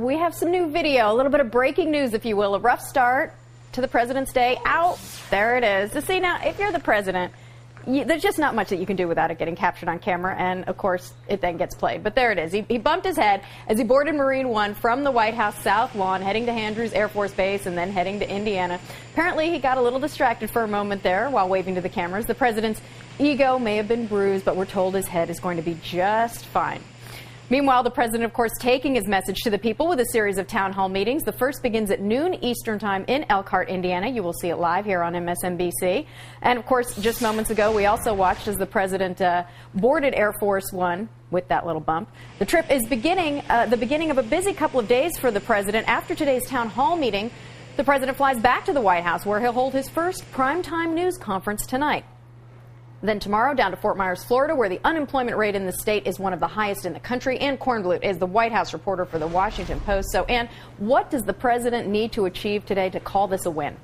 we have some new video, a little bit of breaking news, if you will, a rough start to the President's Day. Out, there it is. To see now, if you're the president, there's just not much that you can do without it getting captured on camera, and of course, it then gets played. But there it is. He bumped his head as he boarded Marine One from the White House South Lawn, heading to Andrews Air Force Base and then heading to Indiana. Apparently, he got a little distracted for a moment there while waving to the cameras. The president's ego may have been bruised, but we're told his head is going to be just fine. Meanwhile, the president, of course, taking his message to the people with a series of town hall meetings. The first begins at noon Eastern time in Elkhart, Indiana. You will see it live here on MSNBC. And, of course, just moments ago, we also watched as the president boarded Air Force One with that little bump. The trip is the beginning of a busy couple of days for the president. After today's town hall meeting, the president flies back to the White House, where he'll hold his first primetime news conference tonight. Then tomorrow, down to Fort Myers, Florida, where the unemployment rate in the state is one of the highest in the country. Ann Kornblut is the White House reporter for the Washington Post. So, Ann, what does the president need to achieve today to call this a win?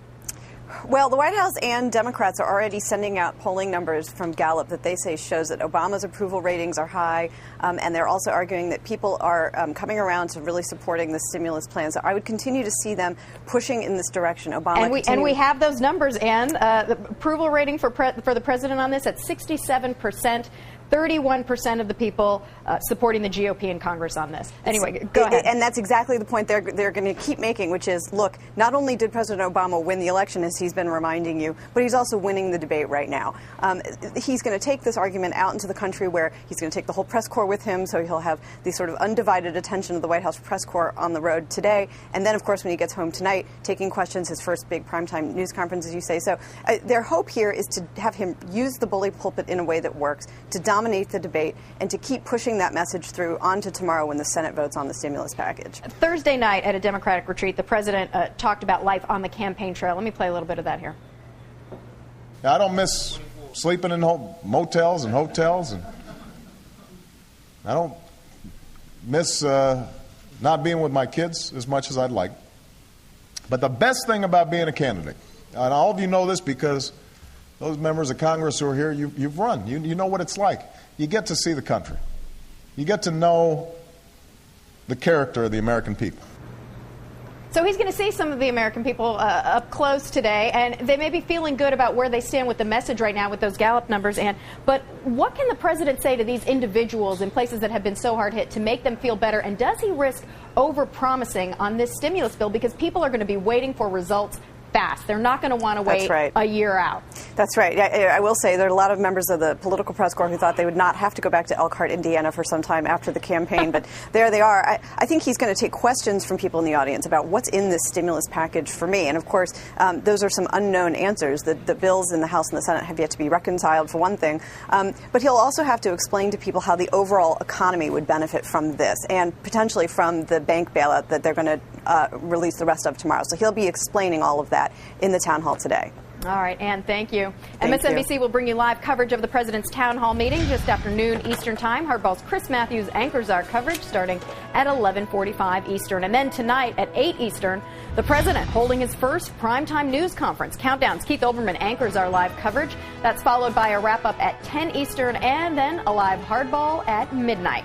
Well, the White House and Democrats are already sending out polling numbers from Gallup that they say shows that Obama's approval ratings are high, and they're also arguing that people are coming around to really supporting the stimulus plan. So I would continue to see them pushing in this direction. And we have those numbers, Ann. The approval rating for the president on this at 67%. 31% of the people supporting the GOP in Congress on this. Anyway, go ahead. And that's exactly the point they're going to keep making, which is, look, not only did President Obama win the election, as he's been reminding you, but he's also winning the debate right now. He's going to take this argument out into the country where he's going to take the whole press corps with him, so he'll have the sort of undivided attention of the White House press corps on the road today. And then, of course, when he gets home tonight, taking questions, his first big primetime news conference, as you say. So their hope here is to have him use the bully pulpit in a way that works, to dominate the debate, and to keep pushing that message through onto tomorrow when the Senate votes on the stimulus package. Thursday night at a Democratic retreat, the president talked about life on the campaign trail. Let me play a little bit of that here. I don't miss sleeping in motels and hotels, and I don't miss not being with my kids as much as I'd like. But the best thing about being a candidate, and all of you know this because those members of Congress who are here, you've run. You know what it's like. You get to see the country. You get to know the character of the American people. So he's going to see some of the American people up close today, and they may be feeling good about where they stand with the message right now with those Gallup numbers. But what can the president say to these individuals in places that have been so hard hit to make them feel better? And does he risk over-promising on this stimulus bill because people are going to be waiting for results fast? They're not going to want to wait a year out. That's right. I will say there are a lot of members of the political press corps who thought they would not have to go back to Elkhart, Indiana for some time after the campaign, but there they are. I think he's going to take questions from people in the audience about what's in this stimulus package for me. And of course, those are some unknown answers. The bills in the House and the Senate have yet to be reconciled, for one thing. But he'll also have to explain to people how the overall economy would benefit from this, and potentially from the bank bailout that they're going to release the rest of tomorrow. So he'll be explaining all of that in the town hall today. All right, Ann, thank you. MSNBC will bring you live coverage of the president's town hall meeting just after noon Eastern time. Hardball's Chris Matthews anchors our coverage starting at 11:45 Eastern. And then tonight at 8 Eastern, the president holding his first primetime news conference. Countdowns, Keith Olbermann anchors our live coverage. That's followed by a wrap-up at 10 Eastern and then a live Hardball at midnight.